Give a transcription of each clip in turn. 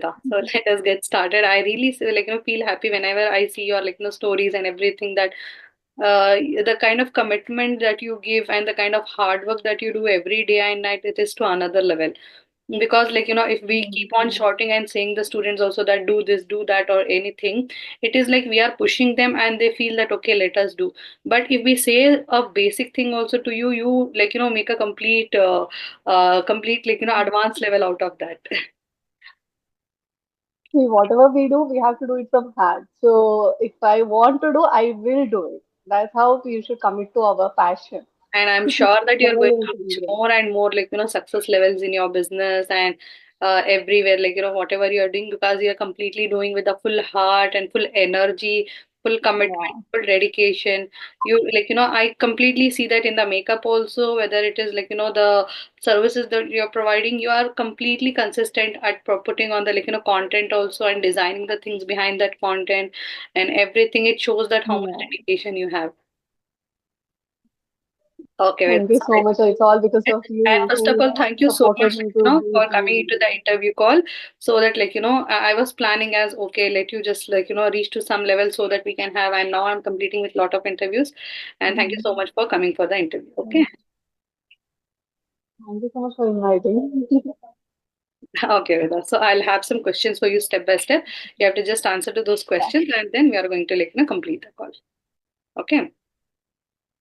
So let us get started. I really feel happy whenever I see your stories and everything, that the kind of commitment that you give and the kind of hard work that you do every day and night, it is to another level. Because if we keep on shouting and saying the students also that do this, do that, or anything, it is like we are pushing them and they feel that okay, let us do. But if we say a basic thing also to you, you make a complete advanced level out of that. See, whatever we do, we have to do it from heart. So if I want to do, I will do it. That's how we should commit to our passion. And I'm sure that you're Then going it to will be reach great. more and more success levels in your business and everywhere, whatever you're doing, because you're completely doing with a full heart and full energy, full commitment, Yeah. full dedication. You I completely see that in the makeup also, whether it is the services that you're providing, you are completely consistent at putting on the content also and designing the things behind that content and everything. It shows that how much Yeah. dedication you have. Okay, wait. Thank you so much. So it's all because of And you first of who all, thank you so much, supported me to do for coming these into the videos. interview call. So that, I was planning as okay, let you just reach to some level so that we can have. And now I'm completing with lot of interviews. And thank you so Mhm. much for coming for the interview. Okay. Thank you so much for inviting. Okay, Veda. So I'll have some questions for you step by step. You have to just answer to those Yeah, questions, and then we are going to complete the call. Okay.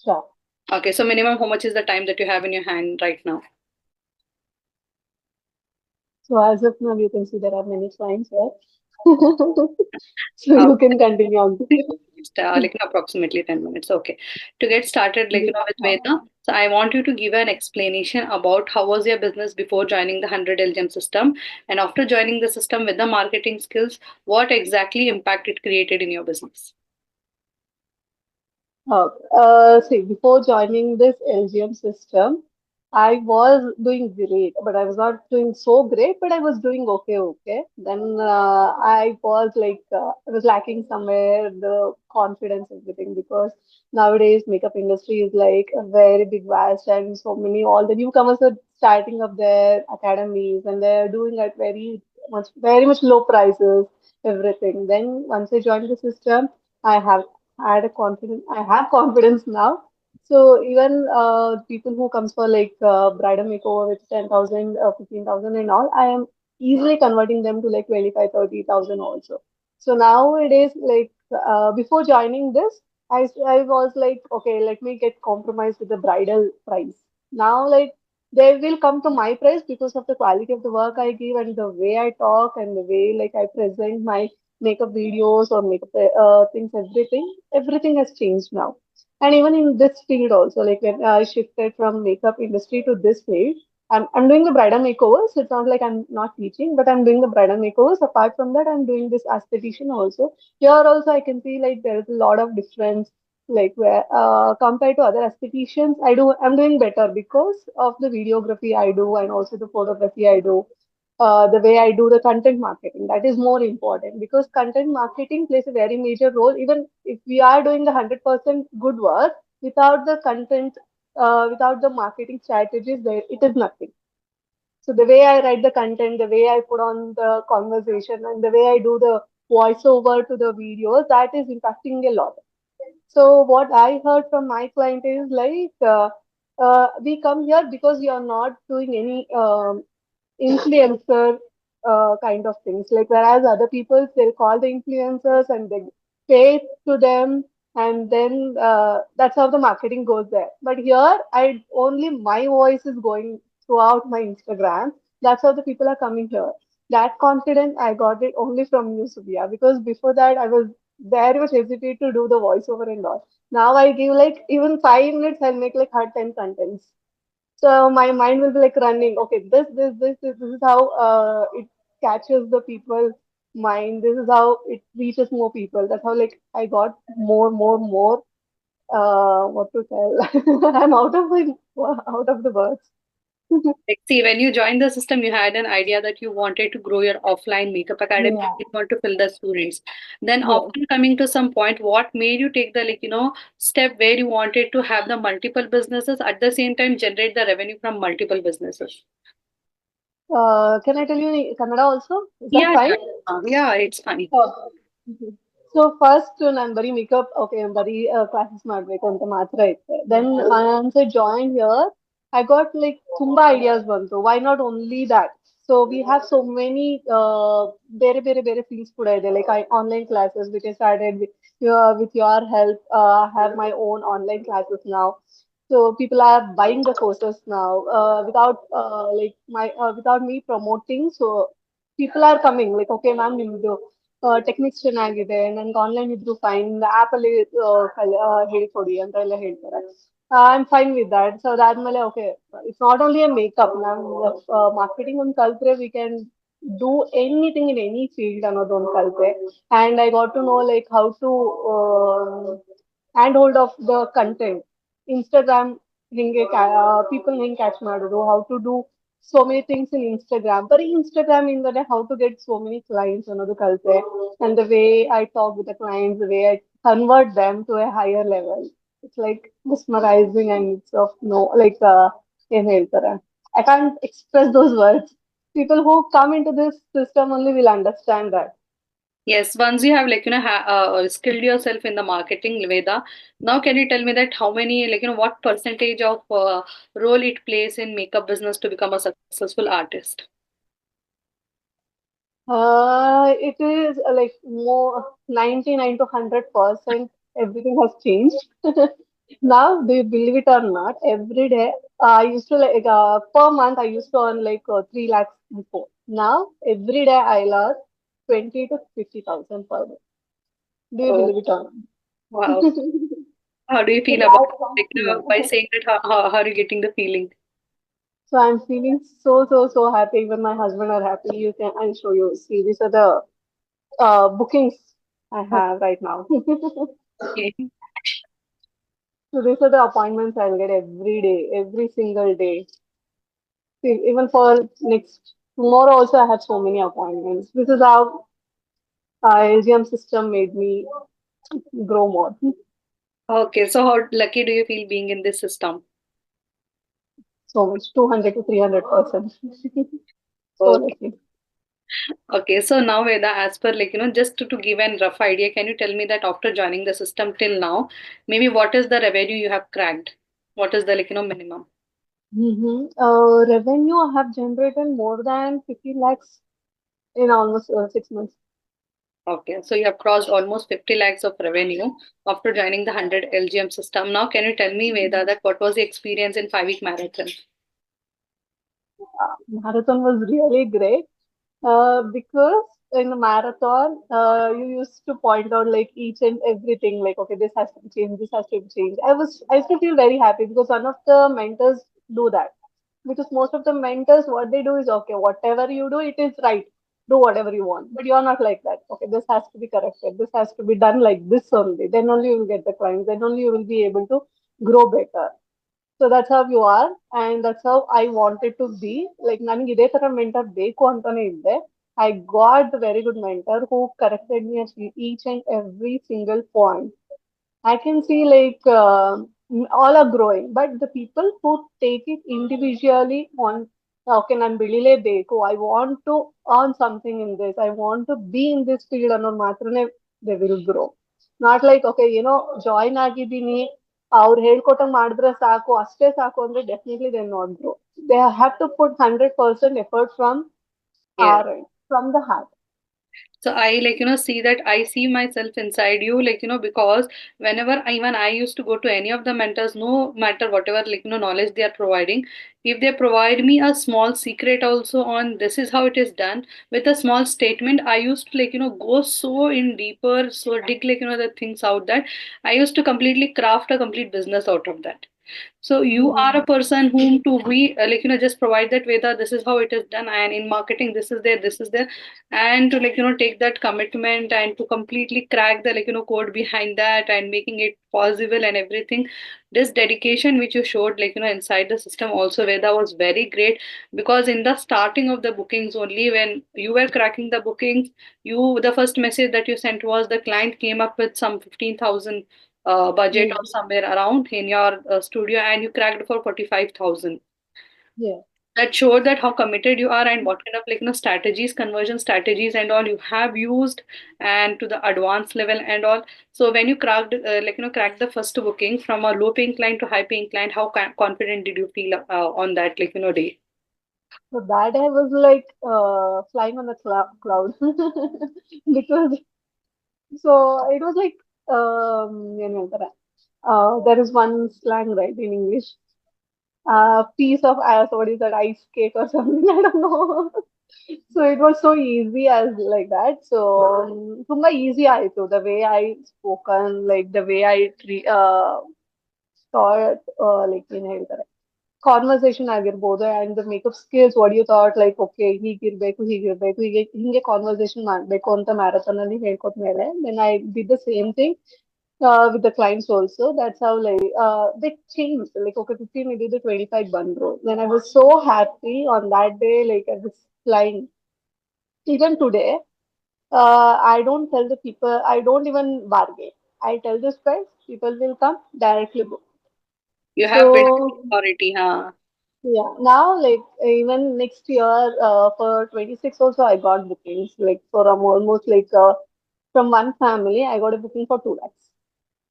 sure. Okay. So minimum, how much is the time that you have in your hand right now? So as of now, you can see there are many clients here. So you can continue on. Approximately 10 minutes. Okay. To get started, Yeah. with Veda, so I want you to give an explanation about how was your business before joining the 100 LGM system, and after joining the system with the marketing skills, what exactly impact it created in your business. Okay. See, before joining this LGM system, I was doing great, but I was not doing so great, but I was doing okay, okay. Then I was like, I was lacking somewhere the confidence, everything, because nowadays makeup industry is like a very big vast and so many, all the newcomers are starting up their academies and they're doing at very much low prices, everything. Then once I joined the system, I have had a confidence. I have confidence now. So even people who comes for like bridal makeover with 10,000, 15,000 and all, I am easily converting them to like 25, 30,000 also. So nowadays, like before joining this, I was like, okay, let me get compromised with the bridal price. Now, like they will come to my price because of the quality of the work I give and the way I talk and the way like I present my makeup videos or makeup things, everything has changed now. And even in this field also, like when I shifted from makeup industry to this field, I'm doing the bridal makeovers. It's not like I'm not teaching, but I'm doing the bridal makeovers. Apart from that, I'm doing this aesthetician also. Here also, I can see like there is a lot of difference. Like where compared to other aestheticians, I'm doing better because of the videography I do and also the photography I do, the way I do the content marketing. That is more important because content marketing plays a very major role. Even if we are doing the 100% good work, without the content, without the marketing strategies, there it is nothing. So the way I write the content, the way I put on the conversation, and the way I do the voiceover to the videos, that is impacting a lot. So what I heard from my client is like, we come here because you are not doing any influencer kind of things. Like whereas other people they'll call the influencers and they pay to them, and then that's how the marketing goes there. But here, I only my voice is going throughout my Instagram. That's how the people are coming here. That confidence I got it only from you, Subia, because before that I was very much hesitate to do the voiceover and all. Now I give like even 5 minutes, I'll make like hard 10 contents. So my mind will be like running. Okay, this is how it catches the people's mind. This is how it reaches more people. That's how like I got more. What to tell? I'm out of the words. Like, see, when you joined the system, you had an idea that you wanted to grow your offline makeup academy. Yeah. You want to fill the students. Then, Yes. after coming to some point, what made you take the step where you wanted to have the multiple businesses at the same time generate the revenue from multiple businesses? Can I tell you in Kannada also? Is that Yeah, fine? yeah, yeah, it's fine. Mhm. So first ನಾನು ಬರೀ makeup okay ಬರೀ classes ಮಾಡ್ಬೇಕು ಅಂತ ಮಾತ್ರ ಇತ್ತೆ then once I joined here I got like ತುಂಬಾ ideas ಬಂತು why not only that so we have so many ಬೇರೆ fields ಕೂಡ ಇದೆ like online classes which I started with your help I have my own online classes now so people are buying the courses now without me promoting so people are coming like okay ma'am ನಿಮ್ದು techniques ಚೆನ್ನಾಗಿದೆ ನನ್ಗೆ online ಇದ್ರು fine app ಅಲ್ಲಿ ಹೇಳ್ಕೊಡಿ ಅಂತ ಎಲ್ಲ ಹೇಳ್ತಾರೆ I am fine with that so ಅದಾದ್ಮೇಲೆ okay it's not only a makeup ನಾವು ಮಾರ್ಕೆಟಿಂಗ್ ಒಂದು ಕಲ್ತ್ರೆ we can do anything in any field ಅನ್ನೋದು ಒಂದು ಕಲ್ತೆ and I got to know like how to hand hold of the content Instagram ಹಿಂಗೆ people ಹೆಂಗೆ catch ಮಾಡೋದು how to do so many things in Instagram. But in Instagram, in the how to get so many clients, another culture, and the way I talk with the clients, the way I convert them to a higher level. It's like mesmerizing and it's of no like ಏನ್ ಹೇಳ್ತಾರೆ. I can't express those words. People who come into this system only will understand that. Yes, once you have skilled yourself in the marketing, Veda, now can you tell me that how many what percentage of role it plays in makeup business to become a successful artist? It is like more 99 to 100%. Everything has changed. Now, do you believe it or not? Every day, I used to like per month I used to earn like 3 lakhs before. Now, every day I lost 20 to 50,000 per day. Do you Oh, believe it or not? wow. How do you So feel about that's it? By something. saying that, how are you getting the feeling? So I'm feeling so happy. Even my husband are happy. You can I'll show you. See, these are the bookings I have right now. Okay. So these are the appointments I'll get every day, every single day. See, even for next tomorrow also I have so many appointments. This is how LGM system made me grow more. Okay, so how lucky do you feel being in this system? So much, 200 to 300%. So lucky. Okay, so now Veda, as per just to give an rough idea, can you tell me that after joining the system till now, maybe what is the revenue you have cracked? What is the minimum? Revenue I have generated more than 50 lakhs in almost 6 months. Okay, so you have crossed almost 50 lakhs of revenue after joining the 100 LGM system. Now, can you tell me, Veda, that what was the experience in 5 week marathon? Marathon was really great. Because in the marathon, you used to point out like each and everything, like okay, this has to be changed, this has to be changed. I used to feel very happy because one of the mentors do that. Because most of the mentors, what they do is okay, whatever you do, it is right. Do whatever you want, but you're not like that. Okay, this has to be corrected. This has to be done like this only. Then only you will get the clients. Then only you will be able to grow better. So that's how you are, and that's how I wanted to be. Like ನನಗೆ ಇದೇ ತರ mentor ಬೇಕು ಅಂತಾನೆ ಇದ್ದೆ. I got the very good mentor who corrected me at each and every single point. I can see like all are growing, but the people who take it individually on okay, ನಾನು ಬೆಳಿಲೇಬೇಕು. I want to earn something in this. I want to be in this field ಅನ್ನೋರು ಮಾತ್ರನೇ they will grow. Not like okay, join ಆಗಿದ್ದೀನಿ ಅವ್ರು ಹೇಳ್ಕೊಟ್ಟಂಗ್ ಮಾಡಿದ್ರೆ ಸಾಕು ಅಷ್ಟೇ ಸಾಕು ಅಂದ್ರೆ definitely they not grow. They have to put 100% effort from Yes. our end, from the heart. So I see that I see myself inside you, because whenever even I used to go to any of the mentors, no matter whatever knowledge they are providing, if they provide me a small secret also on this is how it is done with a small statement, I used to go so in deeper, so dig the things out that I used to completely craft a complete business out of that. So you are a person whom to be just provide that Veda, this is how it is done, and in marketing this is there, and to take that commitment and to completely crack the code behind that and making it possible and everything. This dedication which you showed inside the system also Veda was very great, because in the starting of the bookings only when you were cracking the bookings, the first message that you sent was the client came up with some 15,000 budget or Mm. somewhere around in your studio and you cracked for 45,000. Yeah. that showed that how committed you are and what kind of strategies, conversion strategies and all you have used, and to the advanced level and all. So when you cracked cracked the first booking from a low paying client to high paying client, how confident did you feel on that day? So that I was like flying on the cloud because so it was like ಏನು ಹೇಳ್ತಾರೆ, there is one slang right in English, piece of ice, what is that, ice cake or something, I don't know. So it was so easy as like that. So ತುಂಬಾ easy ಆಯ್ತು, the way I spoken, like the way I thought, like ಏನ್ ಹೇಳ್ತಾರೆ, conversation ಆಗಿರ್ಬೋದು and the makeup skills, what you thought like okay ಹೀಗಿರ್ಬೇಕು ಹೀಗಿರ್ಬೇಕು ಹೀಗೆ ಹಿಂಗೆ conversation ಮಾಡ್ಬೇಕು ಅಂತ ಮ್ಯಾರಥಾನ್ ಅಲ್ಲಿ ಹೇಳ್ಕೊಟ್ಮೇಲೆ then I did the same thing with the clients also. That's how like they changed. Like okay, 15 ididu 25 ಬಂದ್ರು. Then I was so happy on that day. Like I was flying. Even today, I don't tell the people. I don't even bargain. I tell this price. People will come directly book. You have built So authority, huh? yeah, now like even next year for 26 also I got bookings like for almost like from one family I got a booking for 2 lakhs.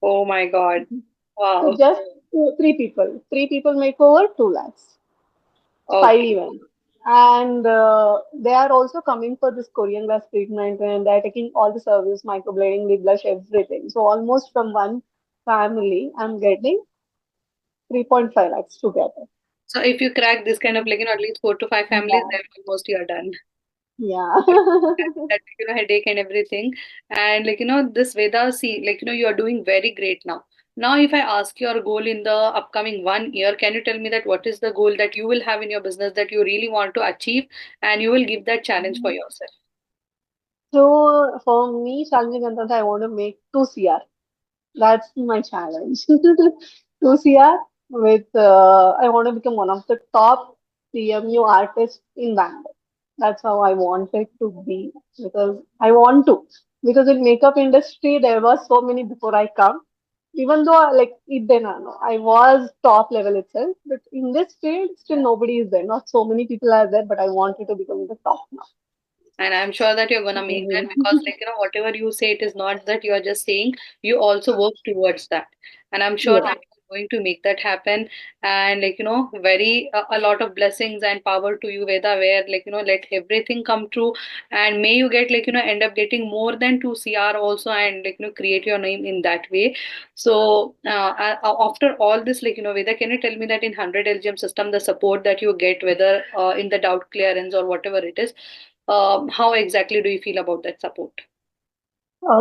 Oh my God. So Wow. just three people make over 2 lakhs, 5 Okay. events. And they are also coming for this Korean glass treatment and they're taking all the service, microblading, lip blush, everything. So almost from one family I'm getting 3.5 lakhs together. So if you crack this kind of at least 4 to 5 families, Yeah. then almost you are done. Yeah. That headache and everything. And this Veda, see, you are doing very great now. Now if I ask your goal in the upcoming 1 year, can you tell me that what is the goal that you will have in your business that you really want to achieve, and you will give that challenge for yourself? So for me, challenging content, I want to make 2 CR. That's my challenge. 2 CR with I want to become one of the top CMU artists in Bangalore. That's how I want it to be because I want to. Because in makeup industry there was so many before I come. Even though like I was top level itself, but in this field still nobody is there. Not so many people are there, but I wanted to become the top And I'm sure that you're gonna make that, now. because whatever you say, it is not that you are just saying, you also work towards that. And I'm sure Yeah. that you're going to make that happen. And very a lot of blessings and power to you, Veda, where let everything come true. And may you get end up getting more than 2 CR also, and create your name in that way. So after all this, Veda, can you tell me that in 100 LGM system, the support that you get, whether in the doubt clearance or whatever it is, how exactly do you feel about that support?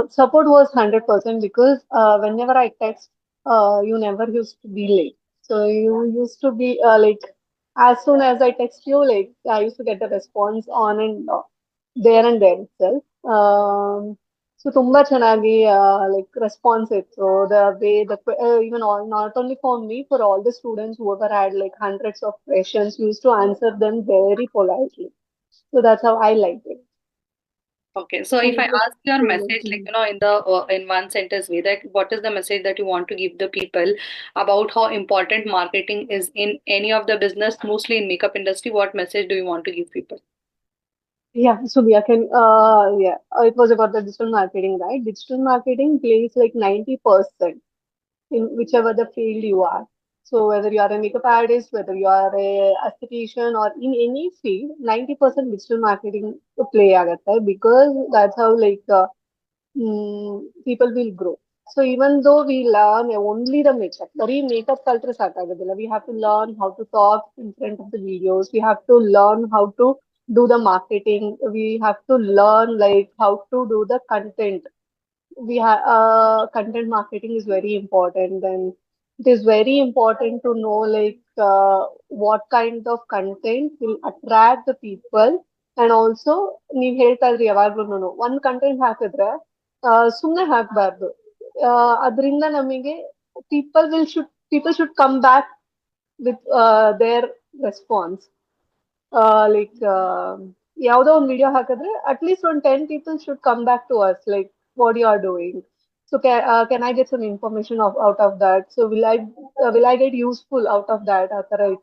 Support was 100% because whenever I text, you never used to be late. So you used to be like, as soon as I text you, like I used to get the response on and there itself. So ತುಂಬಾ ಚೆನ್ನಾಗಿ like response it. So the way even all, not only for me, for all the students whoever had like hundreds of questions, used to answer them very politely. So that's how I liked it. Okay, so And if it I was ask your really. message, in the in one sentence way, that what is the message that you want to give the people about how important marketing is in any of the business, mostly in makeup industry? What message do you want to give people? Yeah, so we can, it was about the digital marketing, right? Digital marketing plays like 90% in whichever the field you are. So whether you are a makeup artist, whether you are a esthetician or in any field, 90% digital marketing to play agata because that's how like people will grow. So even though we learn only the makeup, bari makeup culture ಸಾಕಾಗೋದಿಲ್ಲ. We have to learn how to talk in front of the videos. We have to learn how to do the marketing. We have to learn like how to do the content. We have content marketing is very important, and it is very important to know like what kind of content will attract the people. And also ನೀವು ಹೇಳ್ತಾ ಇದ್ರಿ ಯಾವಾಗ್ಲೂ ಒಂದ್ content ಹಾಕಿದ್ರೆ ಸುಮ್ನೆ ಹಾಕ್ಬಾರ್ದು. ಅದರಿಂದ ನಮಗೆ people should come back with their response. Like ಯಾವುದೋ ಒಂದು ವಿಡಿಯೋ ಹಾಕಿದ್ರೆ ಅಟ್ಲೀಸ್ಟ್ ಒಂದು 10 people should come back to us like what you are doing. So can I get some information out of that? So will I will I get useful out of that after I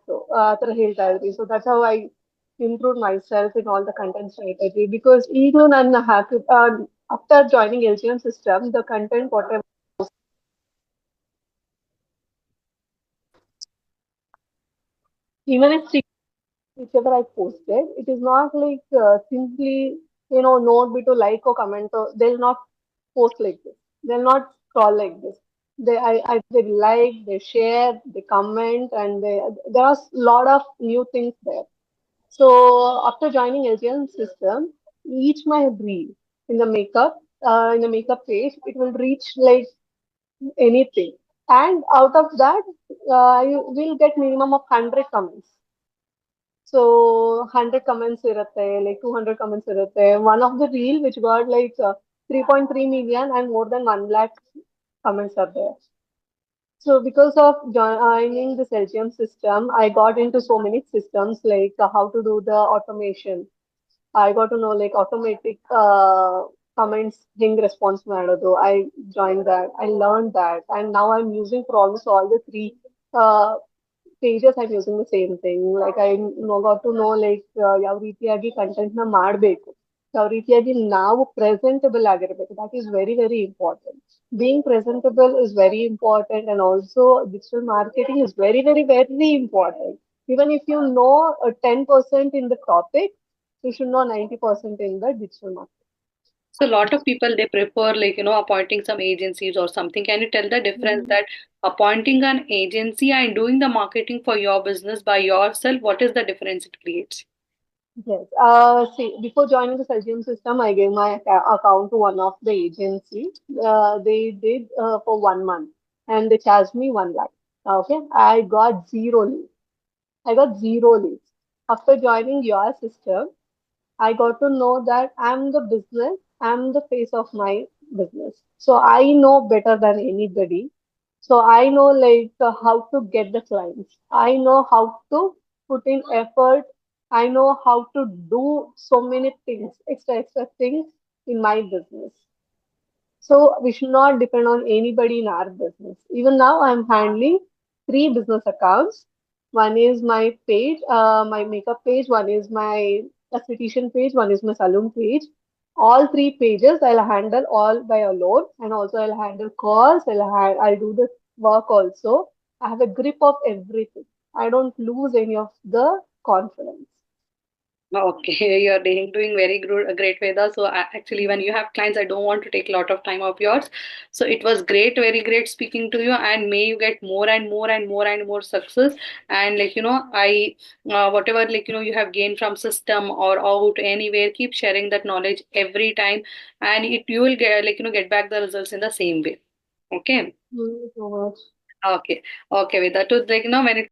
hit salary? So that's how I improved myself in all the content strategy. Because even after joining LGM system, the content whatever, even if whichever I posted, it is not like simply, not be to like or comment. Or they'll not post like this. They'll not scroll like this. They like, they share, they comment, and there are a lot of new things there. So after joining LGM system, each my reel in the makeup page, it will reach like anything. And out of that, you will get minimum of 100 comments. So 100 comments irutte, like 200 comments irutte. One of the reel which got like 3.3 million and more than 1 lakh comments are there. So because of joining this LGM system, I got into so many systems like how to do the automation. I got to know like automatic comments ಹಿಂಗ್ response ಮಾಡೋದು. I joined that. I learned that, and now I'm using for almost all the three uh, pages. I'm using the same thing. Like I got to know like ಯಾವ ರೀತಿಯಾಗಿ content ನ ಮಾಡಬೇಕು, ಯಾವ ರೀತಿಯಾಗಿ ನಾವು presentable ಆಗಿರಬೇಕು. That is very very important. Being presentable is very important, and also digital marketing is very very very important. Even if you know 10% in the topic, you should know 90% in the digital marketing. So a lot of people they prefer appointing some agencies or something. Can you tell the difference Mhm. that appointing an agency and doing the marketing for your business by yourself, what is the difference it creates? Yes. See, before joining the Celsium system, I gave my account to one of the agency. They did for 1 month, and they charged me 1 lakh. Okay, I got zero leads. I got zero leads. After joining your system, I got to know that I'm the business, I'm the face of my business. So I know better than anybody. So I know like how to get the clients. I know how to put in effort. I know how to do so many things, extra things in my business. So we should not depend on anybody in our business. Even now, I'm handling three business accounts. One is my page, my makeup page. One is my esthetician page. One is my salon page. All three pages I'll handle all by alone, and also I'll handle calls. I'll do the work also. I have a grip of everything. I don't lose any of the confidence. Okay, you're doing very good, a great Veda. So actually, when you have clients, I don't want to take a lot of time of yours. So it was great, very great speaking to you, and may you get more and more and more and more success. And I whatever you have gained from system or out anywhere, keep sharing that knowledge every time, and it you will get get back the results in the same way. Okay. Thank you so much. Okay. Okay, Veda. To when it